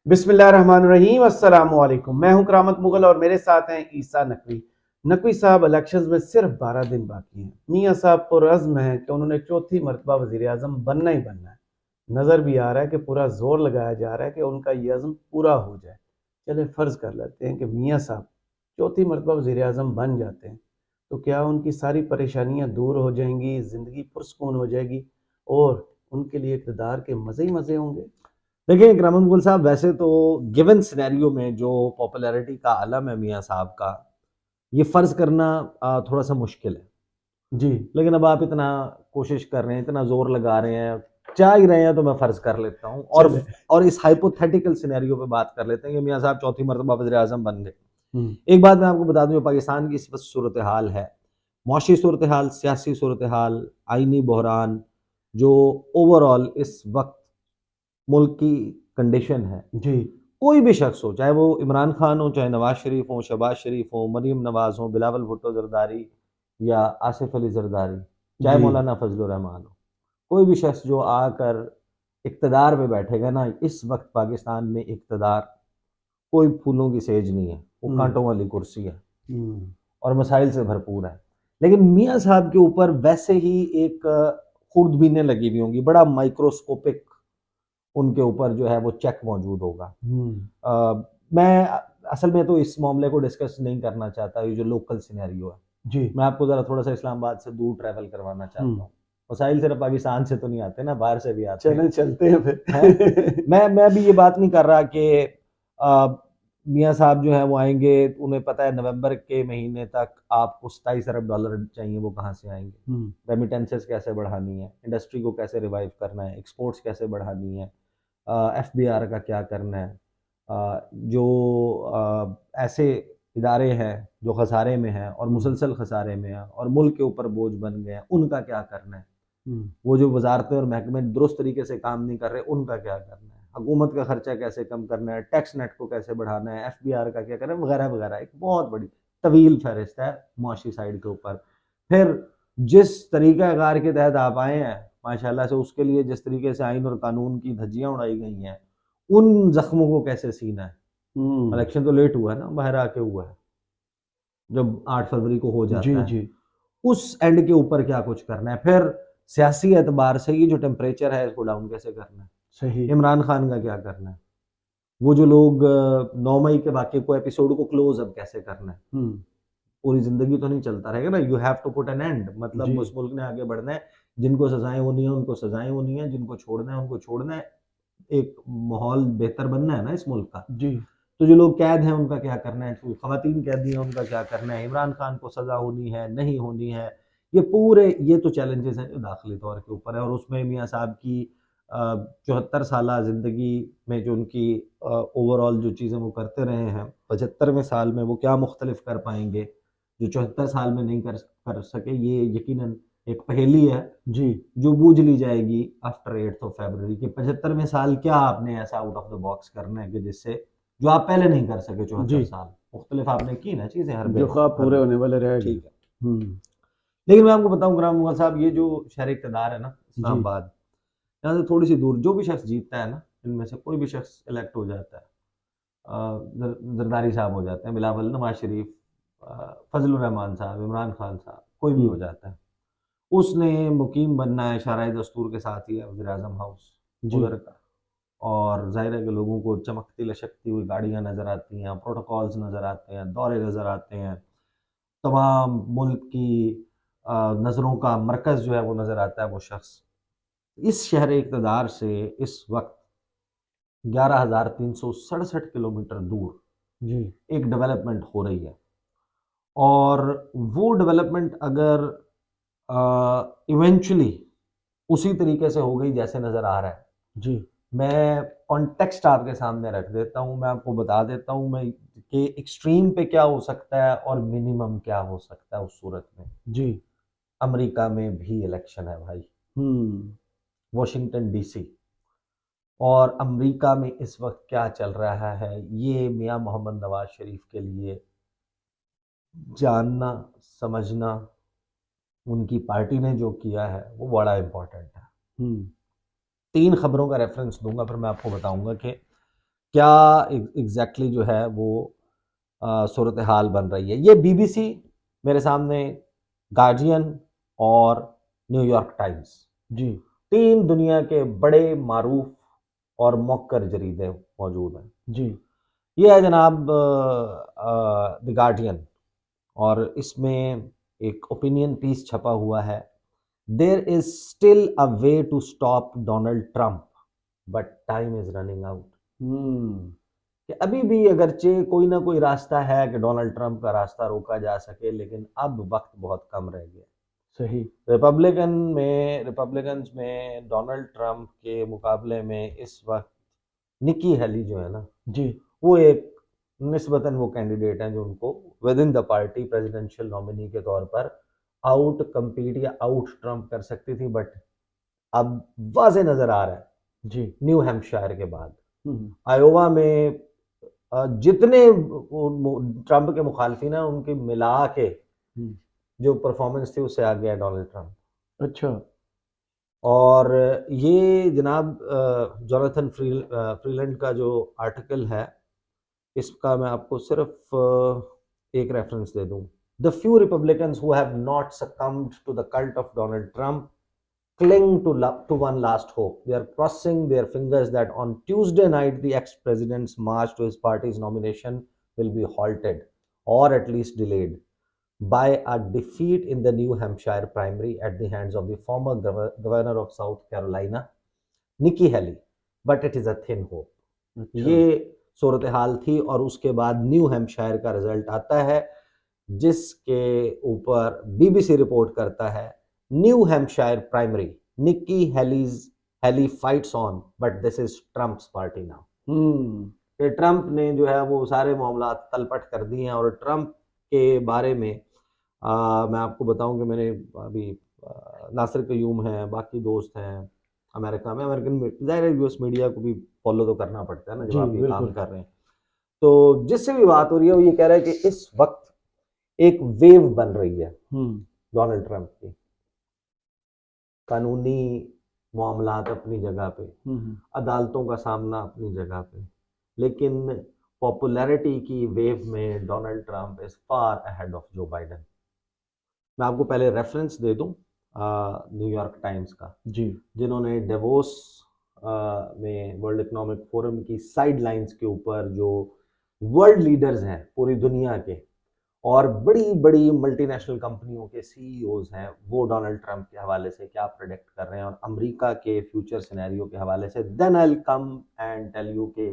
बिस्मिल्लाहिर्रहमानिर्रहीम अस्सलामु अलैकुम। मैं हूं करामत मुगल और मेरे साथ हैं ईसा नकवी। नकवी साहब, इलेक्शंस में सिर्फ 12 दिन बाकी हैं। मियाँ साहब पुरज़्म हैं कि उन्होंने चौथी मरतबा वज़ीर आज़म बनना ही बनना है। नज़र भी आ रहा है कि पूरा जोर लगाया जा रहा है कि उनका ये अज़्म पूरा हो जाए। चले फ़र्ज़ कर लेते हैं कि मियाँ साहब चौथी मरतबा वज़ीर आज़म बन जाते हैं, तो क्या उनकी सारी परेशानियाँ दूर हो जाएंगी, ज़िंदगी पुरसकून हो जाएगी और उनके लिए इक़्तिदार के मज़े ही मज़े होंगे? देखिए इकराम गुल साहब, वैसे तो गिवन सिनेरियो में जो पॉपुलैरिटी का आलम है मियाँ साहब का, ये फ़र्ज़ करना थोड़ा सा मुश्किल है। जी। लेकिन अब आप इतना कोशिश कर रहे हैं, इतना ज़ोर लगा रहे हैं, चाह ही रहे हैं, तो मैं फ़र्ज़ कर लेता हूँ चले। और इस हाइपोथेटिकल सिनेरियो पे बात कर लेते हैं कि मियाँ साहब चौथी मरतबा वज़ीर आज़म बन गए। हम्म। एक बात मैं आपको बता दूँ, जो पाकिस्तान की इस वक़्त सूरत हाल है, मौशी सूरत हाल, सियासी सूरत हाल, आइनी बहरान, जो ओवरऑल इस वक़्त मुल्क की कंडीशन है, जी। कोई भी शख्स हो, चाहे वो इमरान खान हो, चाहे नवाज शरीफ हो, शहबाज शरीफ हो, मरीम नवाज हो, बिलावल भुट्टो जरदारी या आसिफ अली जरदारी, चाहे जी। मौलाना फजल रहमान हो, कोई भी शख्स जो आकर इक़्तिदार पे बैठेगा ना, इस वक्त पाकिस्तान में इक़्तिदार कोई फूलों की सेज नहीं है, वो हम्म। कांटों वाली कुर्सी है हम्म। और मसाइल से भरपूर है। लेकिन मियाँ साहब के ऊपर वैसे ही एक खुर्दबीनें लगी हुई होंगी, बड़ा माइक्रोस्कोपिक उनके ऊपर जो है वो चेक मौजूद होगा। हम्म। मैं असल में तो इस मामले को डिस्कस नहीं करना चाहता, ये जो लोकल सिनेरियो है। जी। मैं आपको ज़रा थोड़ा सा इस्लामाबाद से दूर ट्रैवल करवाना चाहता हम्म। हूँ। वसाइल सिर्फ पाकिस्तान से तो नहीं आते ना, बाहर से भी आते हैं। चलें, चलते हैं हैं? फिर। मैं भी ये बात नहीं कर रहा कि मियाँ साहब जो हैं वो आएँगे, उन्हें पता है नवंबर के महीने तक आपको 27 अरब डॉलर चाहिए, वो कहाँ से आएँगे? हम्म। रेमिटेंसेस कैसे बढ़ानी है? इंडस्ट्री को कैसे रिवाइव करना है? एक्सपोर्ट्स कैसे बढ़ानी है? एफबीआर का क्या करना है? जो ऐसे इदारे हैं जो खसारे में हैं और हम्म। मुसलसल खसारे में हैं और मुल्क के ऊपर बोझ बन गए हैं, उनका क्या करना है? हम्म। वो जो वजारतें और महकमे दुरुस्त तरीके से काम नहीं कर रहे, उनका क्या करना है? हुकूमत का खर्चा कैसे कम करना है? टैक्स नेट को कैसे बढ़ाना है? एफबीआर का क्या करना है? वगैरह वगैरह, एक बहुत बड़ी तवील फहरिस्त है मुआशी साइड के ऊपर। फिर जिस तरीक़ाकार के तहत आप आए हैं, माशाल्लाह से उसके लिए जिस तरीके से आइन और कानून की धज्जियाँ उड़ाई गई हैं, उन ज़ख्मों को कैसे सीना है? हम्म। इलेक्शन तो लेट हुआ है ना, बाहर आके हुआ है, जब 8 फरवरी को हो जी। जाता है। जी। उस एंड के ऊपर क्या कुछ करना है? फिर सियासी एतबार से ये जो टेम्परेचर है, इसको डाउन कैसे करना है? सही। इमरान खान का क्या करना है? वो जो लोग 9 मई के वाक़ये को एपिसोड को क्लोज़ अब कैसे करना है? हम्म। पूरी ज़िंदगी तो नहीं चलता रहेगा ना, you have to put an end, जी। मतलब उस मुल्क ने आगे बढ़ना है, जिनको सज़ाएँ होनी है, उनको सज़ाएँ होनी है, जिनको छोड़ना है, उनको छोड़ना है। एक माहौल बेहतर बनना है ना इस मुल्क का। जी। तो जो लोग कैद हैं, उनका क्या करना है? जो ख़वातीन कैदी हैं, उनका क्या करना है? इमरान खान को सज़ा होनी है, नहीं होनी है? ये तो चैलेंजेस हैं जो दाखिली तौर के ऊपर है और उसमें मियाँ साहब की 74 साला ज़िंदगी में जो उनकी ओवरऑल जो चीज़ें वो करते रहे हैं, 75वें साल में वो क्या मुख्तलिफ कर पाएँगे, जो 74 साल में नहीं कर कर सके, ये यकीनन एक पहेली है, जी। जो बूझ ली जाएगी आफ्टर 8th ऑफ फरवरी के 75वें साल क्या आपने ऐसा आउट ऑफ द बॉक्स करना है कि जिससे जो आप पहले नहीं कर सके 74 जी। साल, मुख्तलिफ आपने की ना चीज़ें जो ख्वाब हर पूरे होने वाले रह गए। ठीक है। हम्म। लेकिन मैं आपको बताऊँ गुलाम मुगल साहब, ये जो शहर इक़्तिदार है ना जी। इस्लामाबाद, यहाँ से थोड़ी सी दूर जो भी शख्स जीतता है ना, इनमें से कोई भी शख्स इलेक्ट हो जाता है, जरदारी साहब हो जाते हैं, बिलावल, नवाज शरीफ, फजल रहमान साहब, इमरान खान साहब, कोई भी हो हम्म। जाता है, उसने मुकीम बनना है शाराए दस्तूर के साथ ही है वज़ीर आज़म हाउस जी। उधर का। और ज़ाहिर है कि लोगों को चमकती लचकती हुई गाड़ियाँ नज़र आती हैं, प्रोटोकॉल्स नज़र आते हैं, दौरे नज़र आते हैं, तमाम मुल्क की नज़रों का मरकज़ जो है वो नज़र आता है वो शख्स। इस शहर इक़्तिदार से इस वक़्त 11,367 किलोमीटर दूर जी। एक डेवलपमेंट हो रही है और वो डेवलपमेंट अगर इवेंचुअली उसी तरीके से हो गई जैसे नज़र आ रहा है, जी। मैं कॉन्टेक्स्ट आपके सामने रख देता हूँ, मैं आपको बता देता हूँ मैं कि एक्सट्रीम पे क्या हो सकता है और मिनिमम क्या हो सकता है उस सूरत में। जी। अमेरिका में भी इलेक्शन है भाई, हम्म। वॉशिंगटन डीसी, और अमेरिका में इस वक्त क्या चल रहा है, ये मियाँ मोहम्मद नवाज शरीफ के लिए जानना, समझना, उनकी पार्टी ने जो किया है वो बड़ा इम्पोर्टेंट है। हम्म। 3 खबरों का रेफरेंस दूंगा, फिर मैं आपको बताऊंगा कि क्या एग्जैक्टली जो है वो सूरत हाल बन रही है। ये बीबीसी मेरे सामने, गार्जियन और न्यूयॉर्क टाइम्स, जी 3 दुनिया के बड़े मारूफ और मौकर जरीदे मौजूद हैं। जी ये है जनाब द गार्डियन, और इसमें एक ओपिनियन पीस छपा हुआ है। There is still a way to stop Donald Trump but time is running out. Hmm कि अभी भी अगरचे कोई ना कोई रास्ता है कि डोनाल्ड ट्रंप का रास्ता रोका जा सके, लेकिन अब वक्त बहुत कम रह गया। सही रिपब्लिकन्स में डोनाल्ड ट्रंप के मुकाबले में इस वक्त निकी हेली जो है ना, जी वो एक निस्बतन वो कैंडिडेट हैं जो उनको with in the party presidential nominee के तौर पर आउट compete या आउट ट्रम्प कर सकती थी, बट अब वाजे नजर आ रहा है जी न्यू हैम्पशायर के बाद हम्म आयोवा में जितने ट्रंप के मुखालफिन हैं उनकी मिला के हम्म, जो परफॉर्मेंस थी उससे आ गया डोनाल्ड ट्रंप। अच्छा और ये जनाब जोनाथन फ्रीलैंड का जो आर्टिकल है, इसका मैं आपको सिर्फ एक रेफरेंस दे दूं। The few Republicans who have not succumbed to the cult of Donald Trump cling to one last hope. They are crossing their fingers that on Tuesday night, the ex-president's march to his party's nomination will be halted or at least delayed by a defeat in the New Hampshire primary at the hands of the former governor of South Carolina, Nikki Haley. But it is a thin hope. अच्छा ये सूरत हाल थी, और उसके बाद new Hampshire का result आता है जिसके ऊपर बीबीसी रिपोर्ट करता है, New Hampshire primary, Nikki Haley fights on but this is Trump's party now. Hmm कि ट्रंप ने जो है वो सारे मामला तलपट कर दिए हैं। और ट्रंप के बारे में मैं आपको बताऊं कि मैंने अभी नासिर कयूम है, बाकी दोस्त हैं अमेरिका में, अमेरिकन जाहिर है यूएस मीडिया को भी फॉलो तो करना पड़ता है ना जब जी आप ये काम बिल्कुल कर रहे हैं। तो जिससे भी बात हो रही है वो ये कह रहा है कि इस वक्त एक वेव बन रही है हम्म डोनाल्ड ट्रंप की। कानूनी मामलात अपनी जगह पे, हम्म अदालतों का सामना अपनी जगह पे, लेकिन पॉपुलैरिटी की वेव में Donald Trump is far ahead of Joe Biden. मैं आपको पहले रेफरेंस दे दूं न्यूयॉर्क टाइम्स का, जी जिन्होंने डेवोस में वर्ल्ड इकोनॉमिक फोरम की साइडलाइंस के ऊपर जो वर्ल्ड लीडर्स हैं पूरी दुनिया के और बड़ी बड़ी मल्टीनेशनल कंपनियों के सीईओज हैं, वो डोनाल्ड ट्रंप के हवाले से क्या प्रेडिक्ट कर रहे हैं और अमेरिका के फ्यूचर सिनेरियो के हवाले से, then I will come and tell you के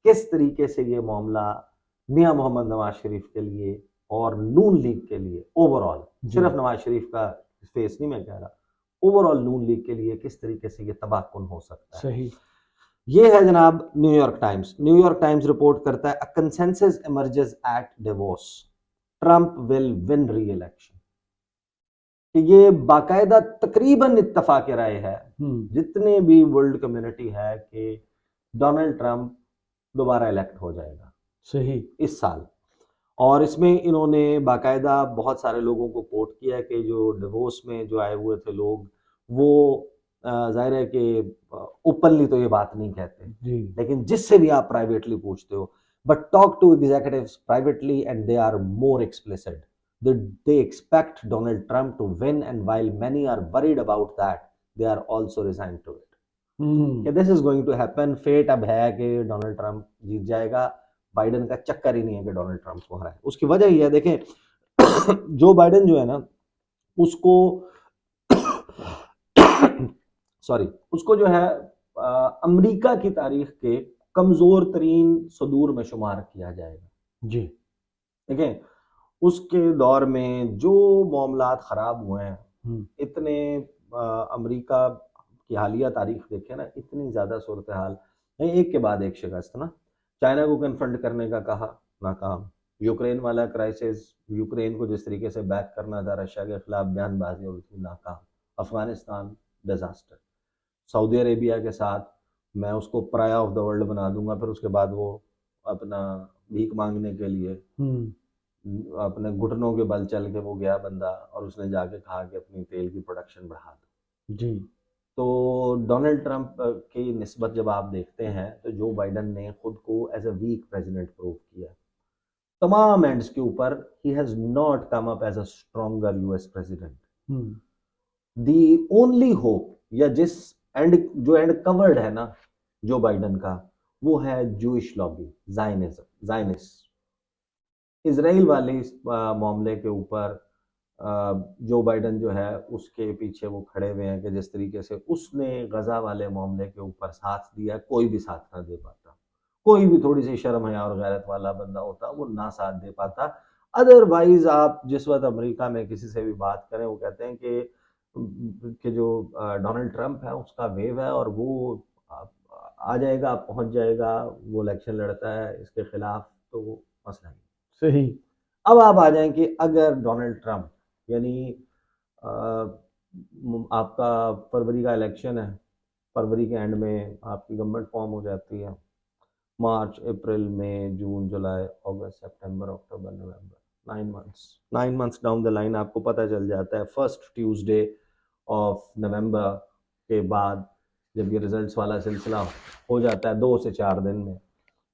किस तरीके से ये मामला मियां मोहम्मद नवाज शरीफ के लिए और नून लीग के लिए ओवरऑल, जी सिर्फ नवाज शरीफ का फेस नहीं मैं कह रहा, ओवरऑल नून लीग के लिए किस तरीके से ये तबाहकुन हो सकता है। सही ये है जनाब New York Times. New York Times report करता है, a consensus emerges at Davos, Trump will win reelection. कि ये बाकायदा तकरीबन इत्तफाक राय है हम्म जितने भी वर्ल्ड कम्युनिटी है कि डोनाल्ड ट्रंप दोबारा इलेक्ट हो जाएगा सही इस साल। और इसमें इन्होंने बाकायदा बहुत सारे लोगों को कोट किया कि जो डिवोर्स में जो आए हुए थे लोग, वो जाहिर है कि ओपनली तो ये बात नहीं कहते, जी लेकिन जिससे भी आप प्राइवेटली पूछते हो, but talk to executives privately and they are more explicit, they expect Donald Trump to win, and while many are worried about that, they are also resigned to it कि this is going to happen. Fate अब है कि Donald Trump जीत जाएगा, Biden का चक्कर ही नहीं है कि डोनाल्ड ट्रंप को हराए। उसकी वजह ये है, देखें जो बाइडेन जो है ना उसको सॉरी, उसको जो है अमेरिका की तारीख के कमजोर तरीन सदूर में शुमार किया जाएगा। जी देखें उसके दौर में जो मामलात खराब हुए हैं, इतने अमेरिका की हालिया तारीख देखे ना, इतनी ज़्यादा सूरत हाल नहीं, एक के बाद एक शिकस्त ना। चाइना को कन्फ्रंट करने का कहा, नाकाम। यूक्रेन वाला क्राइसिस, यूक्रेन को जिस तरीके से बैक करना था रशिया के खिलाफ बयानबाजी हुई थी, नाकाम। अफगानिस्तान डिजास्टर। सऊदी अरेबिया के साथ मैं उसको पराया ऑफ द वर्ल्ड बना दूंगा, फिर उसके बाद वो अपना भीख मांगने के लिए अपने घुटनों के बल चल के वो गया बंदा और उसने जाके कहा कि अपनी तेल की प्रोडक्शन बढ़ा दो। जी तो डोनाल्ड ट्रंप की निस्बत जब आप देखते हैं तो जो बाइडन ने खुद को as a weak president prove किया तमाम एंड्स के ऊपर। He has not come up as a stronger US president. Hmm, the only hope या जिस एंड जो एंड कवर्ड है ना जो बाइडन का, वो है Jewish lobby, Zionism, Zionist. Israel वाले इस मामले के ऊपर जो बाइडन जो है उसके पीछे वो खड़े हुए हैं कि जिस तरीके से उसने गजा वाले मामले के ऊपर साथ दिया, कोई भी साथ ना दे पाता। कोई भी थोड़ी सी शर्म हया और गैरत वाला बंदा होता वो ना साथ दे पाता। अदरवाइज आप जिस वक्त अमेरिका में किसी से भी बात करें वो कहते हैं कि जो डोनाल्ड ट्रंप है उसका वेव है और वो आ, आ जाएगा, पहुंच जाएगा, वो इलेक्शन लड़ता है इसके खिलाफ, तो वो मसला नहीं। सही। अब आप आ जाएं कि अगर डोनाल्ड ट्रंप यानी अ, आपका फरवरी का इलेक्शन है, फरवरी के एंड में आपकी गवर्नमेंट फॉर्म हो जाती है, मार्च अप्रैल मई जून जुलाई अगस्त सितंबर अक्टूबर नवंबर, 9 months, 9 months down the line आपको पता चल जाता है फर्स्ट ट्यूसडे ऑफ नवंबर के बाद, जब ये रिजल्ट्स वाला सिलसिला हो जाता है 2 से 4 दिन में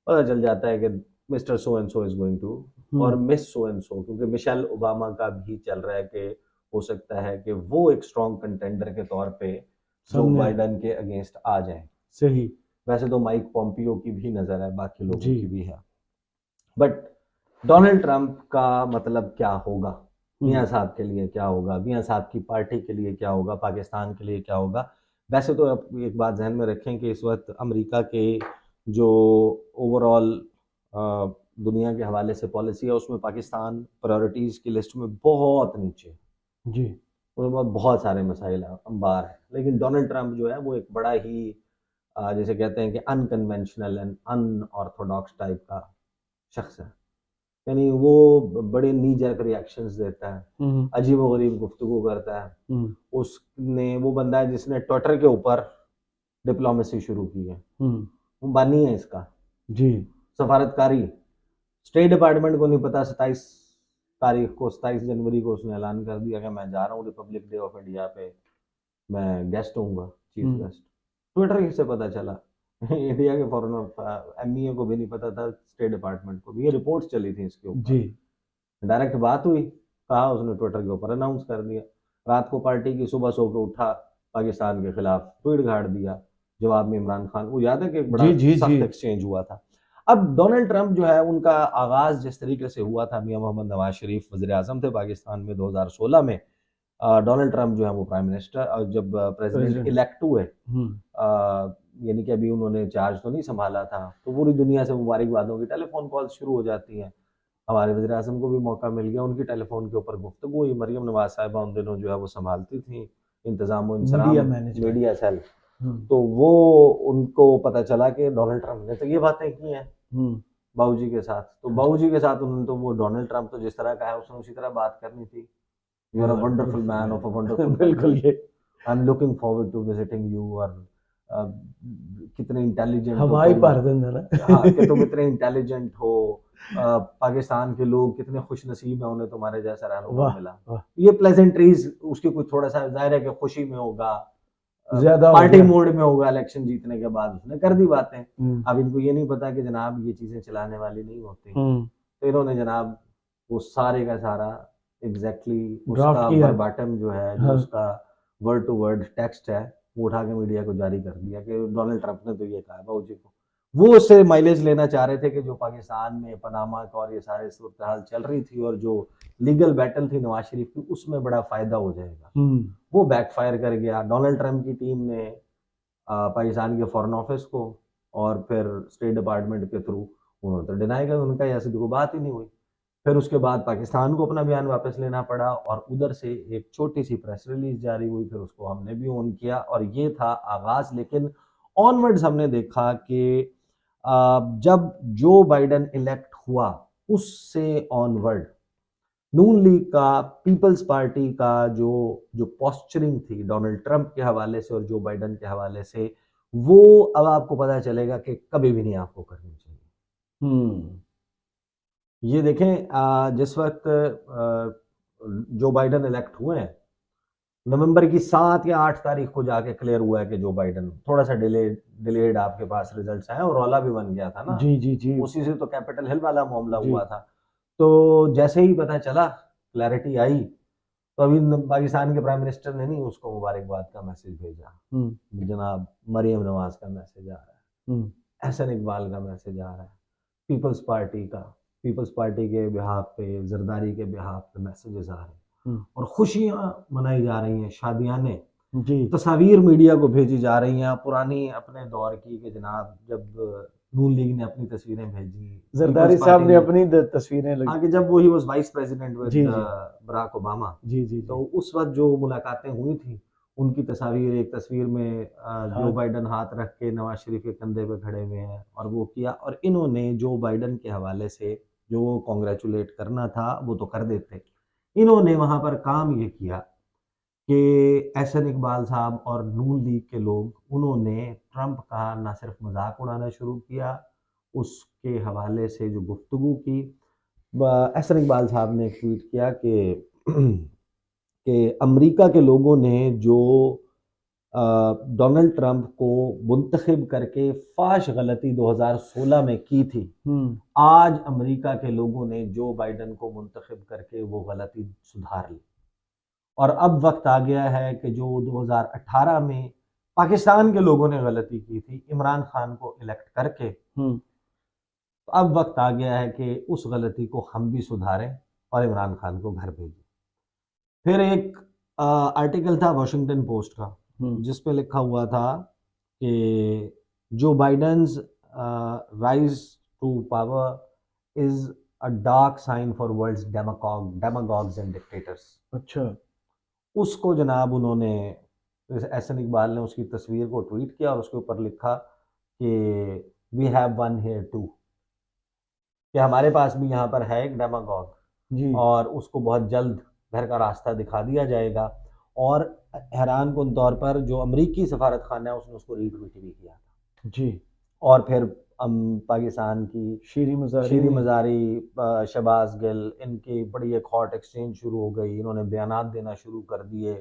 पता चल जाता है कि mister so and so is going to, और मिस सो एंड सो, क्योंकि मिशेल ओबामा का भी चल रहा है कि हो सकता है कि वो एक स्ट्रॉन्ग कंटेंडर के तौर पे जो सामने आए। बाइडन के अगेंस्ट आ जाए। सही। वैसे तो माइक पॉम्पियो की भी नजर है, बाकी लोगों जी। की भी है, बट डोनाल्ड ट्रंप का मतलब क्या होगा, मियाँ साहब के लिए क्या होगा, मियाँ साहब की पार्टी के लिए क्या होगा, पाकिस्तान के लिए क्या होगा। वैसे तो अब एक बात ध्यान में रखें कि इस वक्त अमेरिका के जो ओवरऑल दुनिया के हवाले से पॉलिसी है उसमें पाकिस्तान प्रायोरिटीज़ की लिस्ट में बहुत नीचे है। जी। उसके बाद बहुत सारे मसाइल अंबार है, लेकिन डोनाल्ड ट्रंप जो है वो एक बड़ा ही जैसे कहते हैं कि अनकन्वेंशनल एंड अनऑर्थोडॉक्स टाइप का शख्स है। यानी वो बड़े नी जैक रिएक्शंस देता है, अजीब व गरीब गुफ्तगू करता है। उसने वो बंदा है जिसने ट्विटर के ऊपर डिप्लोमेसी शुरू की है, वो बानी है इसका। जी। सफारतकारी, स्टेट डिपार्टमेंट को नहीं पता, 27 तारीख को, 27 जनवरी को उसने ऐलान कर दिया कि मैं जा रहा हूँ रिपब्लिक डे ऑफ इंडिया पे, मैं गेस्ट हूँगा, चीफ गेस्ट। ट्विटर से पता चला। इंडिया के फॉरेन एमईए को भी नहीं पता था, स्टेट डिपार्टमेंट को भी, ये रिपोर्ट्स चली थी इसके ऊपर। जी। डायरेक्ट बात हुई, कहा, उसने ट्विटर के ऊपर अनाउंस कर दिया। रात को पार्टी की, सुबह सो के उठा, पाकिस्तान के खिलाफ ट्वीट गाड़ दिया। जवाब में इमरान खान, वो याद है कि एक बड़ा जी। जी। जी। सख्त एक्सचेंज हुआ था। अब डोनाल्ड ट्रंप जो है उनका आगाज जिस तरीके से हुआ था, मियां मोहम्मद नवाज शरीफ वजीर आजम थे पाकिस्तान में 2016 में, डोनाल्ड ट्रंप जो है वो प्राइम मिनिस्टर, और जब प्रेसिडेंट प्रेसिडेंट। इलेक्ट हुए, यानी कि अभी उन्होंने चार्ज तो नहीं संभाला था, तो पूरी दुनिया से मुबारकबादों की टेलीफोन कॉल शुरू हो जाती हैं। हमारे वज़ीर आज़म को भी मौका मिल गया, उनकी टेलीफोन के ऊपर गुफ्तगू हुई। मरियम नवाज साहिबा उन दिनों जो है वो संभालती थी इंतज़ाम व इंसराम मीडिया मैनेजमेंट। Media cell. तो वो उनको पता चला कि डोनाल्ड ट्रंप ने तो ये बातें की हैं बाबूजी के साथ, तो बाबूजी के साथ उन्होंने, तो वो डोनाल्ड ट्रंप तो जिस तरह का है उसने उसी तरह बात करनी थी। You are a wonderful man of a wonderful बिल्कुल कंट्री, ये I am looking forward to visiting you, और कितने इंटेलिजेंट हो हवाई तुम, भर देंगे ना। हाँ कि तुम इतने इंटेलिजेंट हो, पाकिस्तान के लोग कितने खुश नसीब हैं उन्हें तुम्हारे जैसा रहनुमा वाह मिला। वाह। ये प्लेजेंट्रीज उसकी कुछ थोड़ा सा जाहिर है कि खुशी में होगा, ज्यादा हो पार्टी गया। मोड में होगा, इलेक्शन जीतने के बाद उसने कर दी बातें। अब इनको ये नहीं पता कि जनाब ये चीजें चलाने वाली नहीं होती, तो इन्होंने जनाब वो सारे का सारा एग्जैक्टली ड्राफ्ट उसका किया। वर्बाटम जो है, जो हाँ। उसका वर्ड टू वर्ड टेक्स्ट है, वो उठा के मीडिया को जारी कर दिया कि डोनाल्ड ट्रंप ने तो ये कहा बाबूजी को। वो उससे माइलेज लेना चाह रहे थे कि जो पाकिस्तान में पनामा का और ये सारे सूरत हाल चल रही थी और जो लीगल बैटल थी नवाज शरीफ की, उसमें बड़ा फायदा हो जाएगा। वो बैकफायर कर गया। डोनाल्ड ट्रंप की टीम ने पाकिस्तान के फॉरेन ऑफिस को और फिर स्टेट डिपार्टमेंट के थ्रू उन्होंने तो डिनाई कर, उनका ऐसी कोई बात ही नहीं हुई। फिर उसके बाद पाकिस्तान को अपना बयान वापस लेना पड़ा और उधर से एक छोटी सी प्रेस रिलीज जारी हुई, फिर उसको हमने भी ऑन किया और ये था आगाज। लेकिन ऑनवर्ड्स हमने देखा कि जब जो बाइडन इलेक्ट हुआ उससे ऑनवर्ड नून लीग का, पीपल्स पार्टी का जो जो पोस्चरिंग थी डोनाल्ड ट्रंप के हवाले से और जो बाइडन के हवाले से, वो अब आपको पता चलेगा कि कभी भी नहीं आपको करनी चाहिए। ये देखें जिस वक्त जो बाइडन इलेक्ट हुए हैं नवंबर की 7 या 8 तारीख को जाके क्लियर हुआ है कि जो बाइडन, थोड़ा सा डिलेड आपके पास रिजल्ट्स आए और रौला भी बन गया था ना, जी जी जी उसी से तो कैपिटल हिल वाला मामला जी। हुआ था। तो जैसे ही पता चला, क्लैरिटी आई, तो अभी पाकिस्तान के प्राइम मिनिस्टर ने नहीं उसको मुबारकबाद का मैसेज भेजा, जनाब मरियम नवाज का मैसेज आ रहा हम्म है, एहसन इकबाल का मैसेज आ रहा है, पीपल्स पार्टी का, पीपल्स पार्टी के बिहाफ पे, जरदारी के बिहाफ पे मैसेजेस आ रहे हैं हम्म, और खुशियां मनाई जा रही हैं, शादियाने, जी। तस्वीर मीडिया को भेजी जा रही हैं पुरानी अपने दौर की, कि जनाब जब नून लीग ने अपनी तस्वीरें भेजी, पीपल्स जरदारी पार्टी साहब ने ने, अपनी तस्वीरें लग। आगे जब वो he was vice president with जी जी बराक ओबामा, जी जी तो जी। उस वक्त जो मुलाकातें हुई थी, उनकी तस्वीर, एक तस्वीर में जो हाँ। बाइडन हाथ रख के नवाज शरीफ के कंधे पे खड़े हुए हैं और वो किया, और इन्होंने जो बाइडन के हवाले से जो कॉन्ग्रेचुलेट करना था वो तो कर देते, इन्होंने वहां पर काम ये किया कि एहसन इकबाल साहब और नून लीग के लोग, उन्होंने ट्रंप का ना सिर्फ मजाक उड़ाना शुरू किया, उसके हवाले से जो गुफ्तगू की, एहसन इकबाल साहब ने एक ट्वीट किया कि अमेरिका के लोगों ने जो डोनाल्ड ट्रंप को मुंतखब करके फाश गलती 2016 में की थी, हम्म आज अमेरिका के लोगों ने जो बाइडन को मुंतखब करके वो गलती सुधार ली, और अब वक्त आ गया है कि जो 2018 में पाकिस्तान के लोगों ने गलती की थी इमरान खान को इलेक्ट करके, हम्म तो अब वक्त आ गया है कि उस गलती को हम भी सुधारें और इमरान खान को घर भेजें। फिर एक आर्टिकल था वॉशिंगटन पोस्ट का, हम्म। जिस पे लिखा हुआ था कि जो Biden's rise to power is a dark sign for world's demagogues and dictators. अच्छा। उसको जनाब उन्होंने, एहसन इकबाल ने उसकी तस्वीर को ट्वीट किया और उसके ऊपर लिखा कि we have one here too, कि हमारे पास भी यहाँ पर है एक डेमागॉग, जी और उसको बहुत जल्द घर का रास्ता दिखा दिया जाएगा। और हैरान कुन तौर पर जो अमरीकी सफारत खाना है उसने उसको रीट्वीट भी किया था। जी। और फिर पाकिस्तान की शीरी मज़ारी शीरी ने। मज़ारी, शहबाज गिल, इनकी बड़ी एक हॉट एक्सचेंज शुरू हो गई, इन्होंने बयानात देना शुरू कर दिए,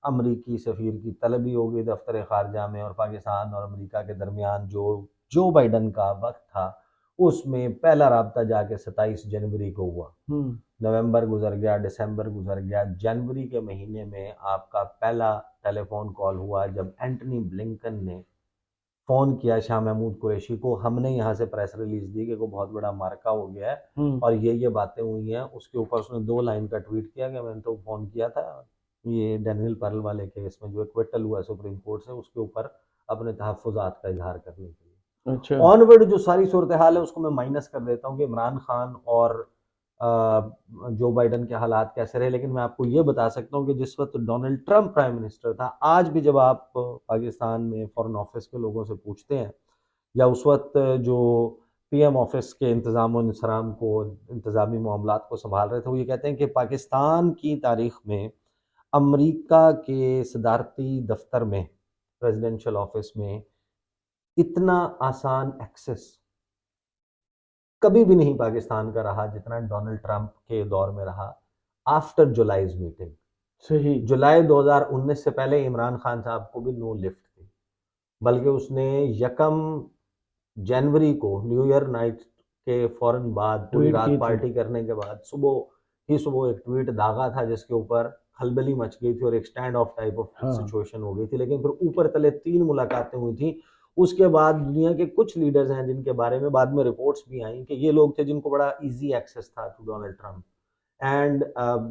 अमरीकी सफ़ीर की तलबी हो गई दफ्तर ख़ारजा में, और पाकिस्तान और अमरीका के दरमियान जो बाइडन का वक्त था उसमें पहला रबता जाके 27 जनवरी को हुआ। हम्म नवंबर गुजर गया, दिसंबर गुजर गया, जनवरी के महीने में आपका पहला टेलीफोन कॉल हुआ जब एंटनी ब्लिंकन ने फ़ोन किया शाह महमूद कुरैशी को, हमने यहाँ से प्रेस रिलीज दी कि कोई बहुत बड़ा मार्का हो गया है हम्म। और ये बातें हुई हैं। उसके ऊपर उसने 2 लाइन का ट्वीट किया कि मैंने तो फ़ोन किया था ये डैनियल पर्ल वाले केस में जो एक्विटल हुआ सुप्रीम कोर्ट से, उसके ऊपर अपने तहफ़्फ़ुज़ात का इजहार करने के लिए। अच्छा। ऑनवर्ड जो सारी सूरत हाल है उसको मैं माइनस कर देता हूँ कि इमरान खान और जो बाइडन के हालात कैसे रहे, लेकिन मैं आपको ये बता सकता हूँ कि जिस वक्त डोनाल्ड ट्रंप प्राइम मिनिस्टर था, आज भी जब आप पाकिस्तान में फॉरेन ऑफिस के लोगों से पूछते हैं, या उस वक्त जो पीएम ऑफिस के इंतज़ाम और इंसराम को, इंतज़ामी मामलात को संभाल रहे थे, वो ये कहते हैं कि पाकिस्तान की तारीख में अमेरिका के सदारती दफ्तर में, प्रेसिडेंशियल ऑफिस में इतना आसान एक्सेस कभी भी नहीं पाकिस्तान का रहा जितना डोनाल्ड ट्रंप के दौर में रहा, आफ्टर जुलाईज मीटिंग। सही। जुलाई 2019 से पहले इमरान खान साहब को भी नो लिफ्ट थी, बल्कि उसने यकम जनवरी को न्यू ईयर नाइट के फौरन बाद पूरी ट्वीट रात की थी। पार्टी करने के बाद सुबह एक ट्वीट दागा था जिसके ऊपर खलबली मच गई थी और एक स्टैंड ऑफ टाइप ऑफ हाँ। सिचुएशन हो गई थी, लेकिन फिर ऊपर तले 3 मुलाकातें हुई थी। उसके बाद दुनिया के कुछ लीडर्स हैं जिनके बारे में बाद में रिपोर्ट्स भी आई कि ये लोग थे जिनको बड़ा इजी एक्सेस था to Donald Trump, and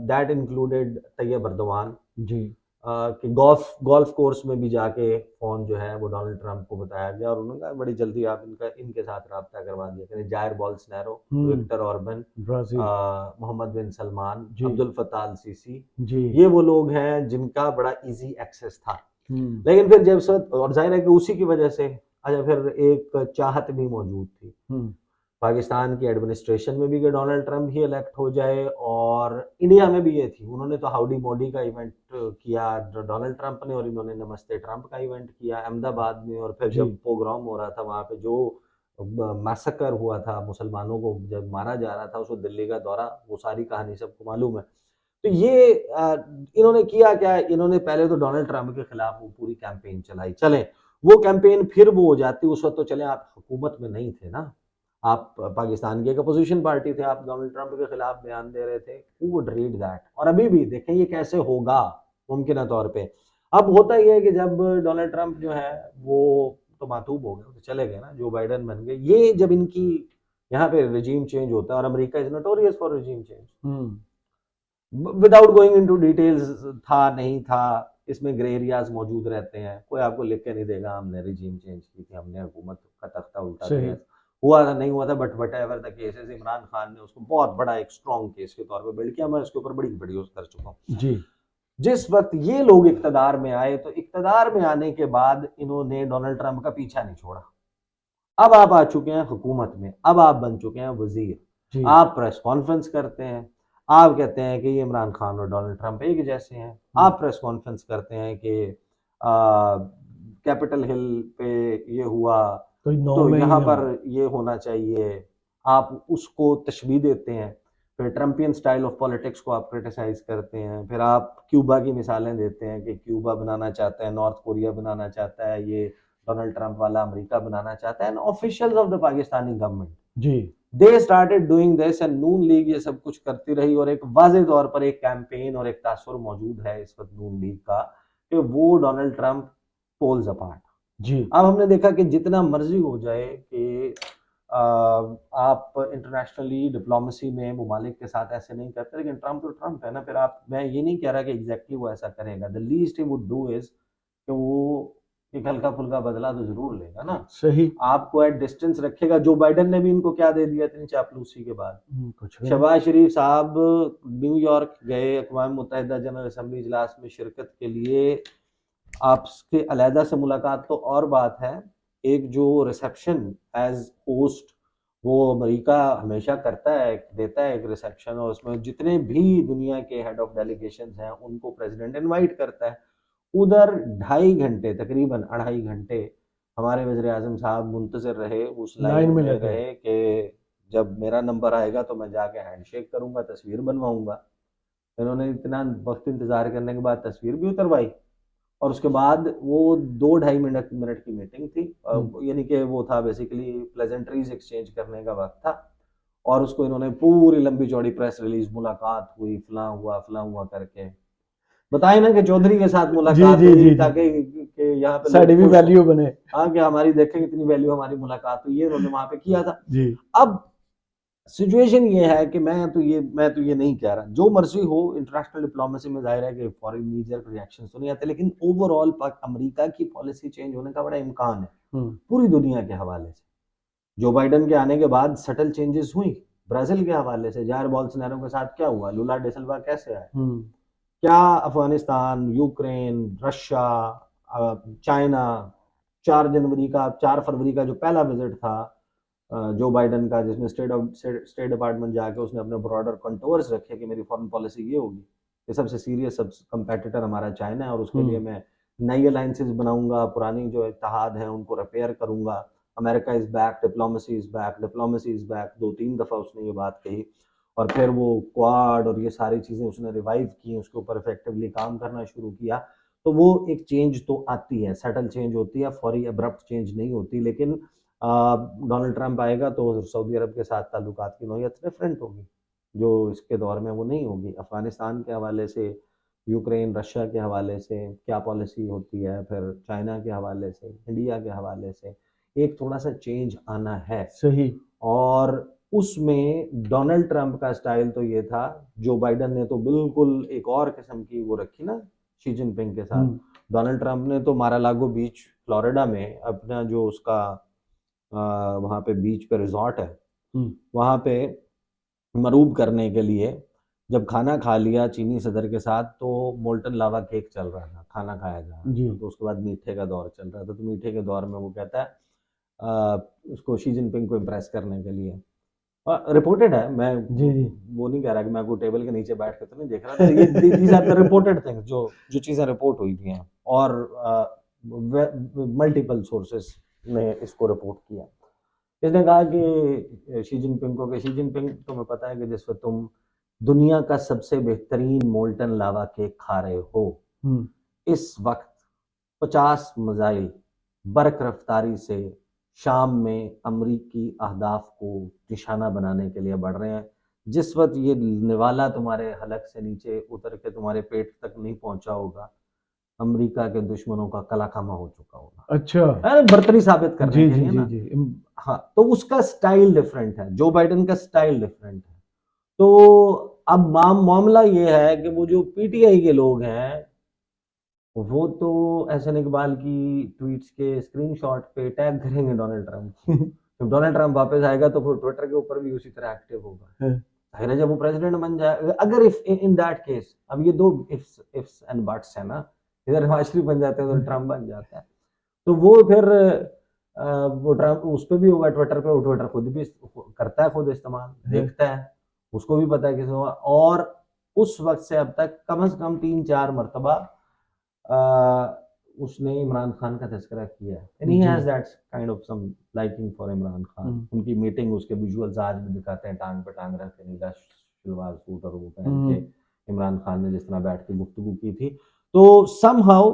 that included Tayyip Erdogan, जी। कि गोल्फ गोल्फ कोर्स में भी जाके फ़ोन जो है वो डोनाल्ड ट्रंप को बताया गया और उन्होंने कहा बड़ी जल्दी आप इनके साथ रब्ता करवा दिया करें। Jair Bolsonaro, Viktor Orban, Brazil. Mohammed bin Salman, जी अब्दुल फत्ताह अल सीसी, जी। ये वो लोग हैं जिनका बड़ा इजी एक्सेस था। हम्म लेकिन फिर जब सब, और जाहिर है कि उसी की वजह से अच्छा फिर एक चाहत भी मौजूद थी हम्म पाकिस्तान की एडमिनिस्ट्रेशन में भी कि डोनाल्ड ट्रंप ही इलेक्ट हो जाए, और इंडिया में भी ये थी। उन्होंने तो हाउडी मोडी का इवेंट किया डोनाल्ड ट्रंप ने, और इन्होंने नमस्ते ट्रंप का इवेंट किया अहमदाबाद में, और फिर जी। जब पोग्राम हो रहा था वहाँ पे जो मैसेकर हुआ था, मुसलमानों को जब मारा जा रहा था, उसको दिल्ली का दौरा, वो सारी कहानी सबको मालूम है। तो ये इन्होंने किया क्या, इन्होंने पहले तो डोनाल्ड ट्रंप के खिलाफ वो पूरी कैंपेन चलाई। चले वो कैंपेन फिर वो हो जाती, उस वक्त तो चले आप हुकूमत में नहीं थे ना, आप पाकिस्तान की एक अपोजिशन पार्टी थे, आप डोनाल्ड ट्रंप के खिलाफ बयान दे रहे थे, हु वुड रीड दैट। और अभी भी देखें ये कैसे होगा मुमकिन तौर पे। अब होता ही है कि जब डोनाल्ड ट्रंप जो है वो तो मातूब हो गए, तो चले गए ना, जो बाइडन बन गए, ये जब इनकी यहाँ पे रिजीम चेंज होता है, और America is notorious for regime change, without going into details, था नहीं था, इसमें ग्रे एरियाज मौजूद रहते हैं, कोई आपको लिख के नहीं देगा हमने रिजीम चेंज की थी, हमने हुकूमत का तख्ता उल्टा दिया, हुआ था नहीं हुआ था, but what ever the cases, Imran Khan ने उसको बहुत बड़ा एक स्ट्रॉन्ग केस के तौर पे बिल्ड किया, मैं उसके ऊपर बड़ी वीडियोस कर चुका हूँ जी। जिस वक्त ये लोग इक्तदार में आए, तो इक्तदार में आने के बाद इन्होंने डोनाल्ड ट्रंप का पीछा नहीं छोड़ा। अब आप आ चुके हैं हुकूमत में, अब आप बन चुके हैं वजीर, आप प्रेस कॉन्फ्रेंस करते हैं, आप कहते हैं कि ये इमरान खान और डोनाल्ड ट्रंप एक जैसे हैं, आप प्रेस कॉन्फ्रेंस करते हैं कि कैपिटल हिल पे ये हुआ तो यहाँ पर ये होना चाहिए, आप उसको तशबीह देते हैं, फिर ट्रम्पियन स्टाइल ऑफ पॉलिटिक्स को आप क्रिटिसाइज करते हैं, फिर आप क्यूबा की मिसालें देते हैं कि क्यूबा बनाना चाहता है, नॉर्थ कोरिया बनाना चाहता है, ये डोनाल्ड ट्रंप वाला अमेरिका बनाना चाहता है, and officials of the Pakistani government जी they started doing this, and Noon League ये सब कुछ करती रही, और एक वाज़ेह तौर पर एक कैंपेन और एक तासुर मौजूद है इस वक्त नून लीग का कि वो डोनाल्ड ट्रंप पोल्स अपार्ट। जी अब हमने देखा कि जितना मर्जी हो जाए कि आप इंटरनेशनली डिप्लोमेसी में मुमालिक के साथ ऐसे नहीं करते, लेकिन ट्रंप तो ट्रंप है ना, फिर आप, मैं ये नहीं कह रहा कि एग्जैक्टली वो ऐसा करेगा, the least he would do is कि वो एक हल्का फुल्का बदला तो जरूर लेगा ना, सही, आपको एट डिस्टेंस रखेगा। जो बाइडन ने भी इनको क्या दे दिया इतनी चापलूसी के बाद, कुछ भी नहीं। शहबाज शरीफ साहब न्यूयॉर्क गए अक़वाम मुत्तहिदा जनरल असम्बली इजलास में शिरकत के लिए, आपके अलहदा से मुलाकात तो और बात है, एक जो रिसेप्शन एज होस्ट वो अमेरिका हमेशा करता है, देता है एक रिसेप्शन, और उसमें जितने भी दुनिया के हेड ऑफ डेलीगेशन हैं उनको प्रेसिडेंट इनवाइट करता है। उधर 2.5 घंटे, तकरीबन 2.5 घंटे हमारे वज़ीर आज़म साहब मुंतज़िर रहे, उस लाइन में रहे कि जब मेरा नंबर आएगा तो मैं जाके हैंडशेक करूंगा, तस्वीर बनवाऊंगा। इन्होंने इतना वक्त इंतजार करने के बाद तस्वीर भी उतरवाई, और उसके बाद वो 2-2.5 मिनट की मीटिंग थी, यानी कि वो था बेसिकली प्लेजेंट्रीज एक्सचेंज करने का वक्त था, और उसको इन्होंने पूरी लंबी चौड़ी प्रेस रिलीज, मुलाकात हुई, फलां हुआ करके बताए ना कि चौधरी के साथ मुलाकात हुई ताकि यहाँ पे साड़ी भी वैल्यू बने, हाँ कि हमारी देखें कितनी वैल्यू, हमारी मुलाकात हुई है, उन्होंने वहां पे किया था जी। अब सिचुएशन ये है कि मैं तो ये नहीं कह रहा, जो मर्जी हो इंटरनेशनल डिप्लोमेसी में, जाहिर है कि फॉरेन नीजर रिएक्शन तो नहीं आते, लेकिन ओवरऑल अमेरिका की पॉलिसी चेंज होने का बड़ा इम्कान है पूरी दुनिया के हवाले से। जो बाइडन के आने के बाद सटल चेंजेस हुई, ब्राजील के हवाले से जायर बोल्सोनारो के साथ क्या हुआ, लुला डे सिल्वा कैसे आए, क्या अफगानिस्तान, यूक्रेन, रशिया, चाइना, 4 फरवरी का जो पहला विजिट था जो बाइडन का, जिसमें स्टेट डिपार्टमेंट जाके उसने अपने ब्रॉडर कंटोर्स रखे कि मेरी फॉरेन पॉलिसी ये होगी कि सबसे सीरियस सब कंपेटिटर हमारा चाइना है, और उसके लिए मैं नई अलायंसेस बनाऊंगा, पुरानी जो इत्तेहाद हैं उनको रिपेयर करूंगा, America is back, diplomacy is back, diplomacy is back, 2-3 दफा उसने ये बात कही, और फिर वो क्वाड और ये सारी चीजें उसने रिवाइव की, उसके ऊपर इफेक्टिवली काम करना शुरू किया। तो वो एक चेंज तो आती है, सटल चेंज होती है, फौरी अब्रप्ट चेंज नहीं होती, लेकिन डोनाल्ड ट्रंप आएगा तो सऊदी अरब के साथ ताल्लुकात की नौयत डिफरेंट होगी, जो इसके दौर में वो नहीं होगी। अफगानिस्तान के हवाले से, यूक्रेन, रशिया के हवाले से क्या पॉलिसी होती है, फिर चाइना के हवाले से, इंडिया के हवाले से एक थोड़ा सा चेंज आना है सही। और उसमें डोनाल्ड ट्रंप का स्टाइल तो ये था, जो बाइडन ने तो बिल्कुल एक और किस्म की वो रखी ना शी जिनपिंग के साथ, डोनाल्ड ट्रंप ने तो मारालागो बीच फ्लोरिडा में अपना जो उसका वहाँ पे बीच पे रिजॉर्ट है, वहाँ पे मरूब करने के लिए जब खाना खा लिया चीनी सदर के साथ, तो मोल्टन लावा केक चल रहा था, खाना खाया जा रहा था, तो उसके बाद मीठे का दौर चल रहा था, तो मीठे के दौर में वो कहता है उसको शी जिनपिंग को इम्प्रेस करने के लिए, रिपोर्टेड है, मैं वो नहीं कह रहा कि मैं कोई टेबल के नीचे बैठ के तो नहीं देख रहा था, ये these are the reported things, जो चीज़ें रिपोर्ट हुई थी हैं, और मल्टीपल सोर्सेस ने इसको रिपोर्ट किया। इसने कहा कि शी जिनपिंग को, कि शी जिनपिंग तुम्हें पता है कि जिस वक्त तुम दुनिया का सबसे बेहतरीन मोल्टन लावा केक खा रहे हो। इस वक्त 50 मिसाइल बरक रफ्तारी से शाम में अमरीकी अहदाफ को निशाना बनाने के लिए बढ़ रहे हैं। जिस वक्त ये निवाला तुम्हारे हलक से नीचे उतर के तुम्हारे पेट तक नहीं पहुंचा होगा, अमेरिका के दुश्मनों का कला खमा हो चुका होगा। अच्छा, बर्तरी साबित करने जी के जी लिए जी ना। जी। हाँ, तो उसका स्टाइल डिफरेंट है, जो बाइडेन का स्टाइल डिफरेंट है। तो अब मामला ये है कि वो जो पीटीआई के लोग हैं, वो तो एहसन इकबाल की ट्वीट्स के स्क्रीनशॉट पे टैग करेंगे डोनाल्ड ट्रंप को। जब डोनाल्ड ट्रंप वापस आएगा तो फिर ट्विटर के ऊपर भी उसी तरह एक्टिव होगा। जाहिर है जब वो प्रेसिडेंट बन जाए, अगर इफ इन दैट केस, अब ये दो इफ्स एंड बट्स है ना, इधर नवाज शरीफ बन जाते हैं, उधर ट्रंप बन जाता है, तो वो फिर वो ट्रंप उस पर भी होगा ट्विटर पे, वो ट्विटर खुद भी करता है, खुद इस्तेमाल देखता है, उसको भी पता है किस होगा। और उस वक्त से अब तक कम से कम 3-4 मरतबा उसने इमरान खान का तज़किरा किया है, and he has that kind of some liking for Imran Khan. उनकी मीटिंग, उसके विजुअल्स आज भी दिखाते हैं, टांग पे टांग रख के नीला सलवार सूट और वो पहन के इमरान खान ने जिस तरह बैठ के गुफ्तगू की थी। तो समहाउ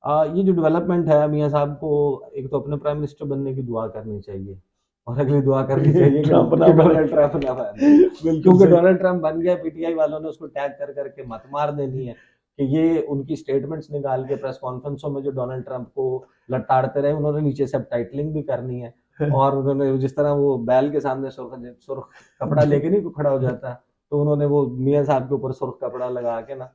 ये जो डेवलपमेंट है, मियाँ साहब को एक तो अपने प्राइम मिनिस्टर बनने की दुआ करनी चाहिए, और अगली दुआ करनी चाहिए कि डोनाल्ड ट्रंप ना बने, क्योंकि डोनाल्ड ट्रंप बन गया, पीटीआई वालों ने उसको टैग कर करके मत मार देनी है कि ये उनकी स्टेटमेंट्स निकाल के प्रेस कॉन्फ्रेंसों में जो डोनाल्ड ट्रंप को लताड़ते रहे, उन्होंने नीचे सब टाइटलिंग भी करनी है। और उन्होंने जिस तरह वो बैल के सामने सुर्ख कपड़ा लेके नहीं खड़ा हो जाता, तो उन्होंने वो मियाँ साहब के ऊपर सुर्ख कपड़ा लगा के ना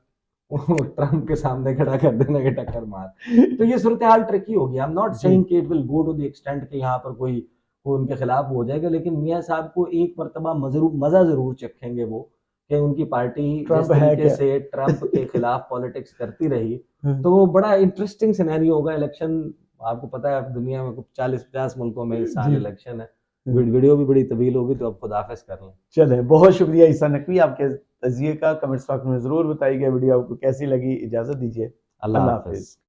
ट्रंप के सामने खड़ा कर देना कि टक्कर मार। तो ये सूरत हाल ट्रिकी होगी। आई एम नॉट सेइंग कि it will go to the extent कि यहाँ पर कोई उनके खिलाफ हो जाएगा, लेकिन मियाँ साहब को एक मरतबा मजा जरूर चखेंगे वो, कि उनकी पार्टी जिस तरीके से ट्रंप के खिलाफ पॉलिटिक्स करती रही, तो वो बड़ा इंटरेस्टिंग सिनेरियो होगा। इलेक्शन, आपको पता है दुनिया में 40-50 मुल्कों में इस साल इलेक्शन है। वीडियो भी बड़ी तवील होगी, तो अब खुदाफिज कर लें। चले, बहुत शुक्रिया ईसा नकवी आपके तजिए का। कमेंट्स बॉक्स में जरूर बताइएगा वीडियो आपको कैसी लगी। इजाजत दीजिए, अल्लाह अल्लाह हाफिज। हाफिज।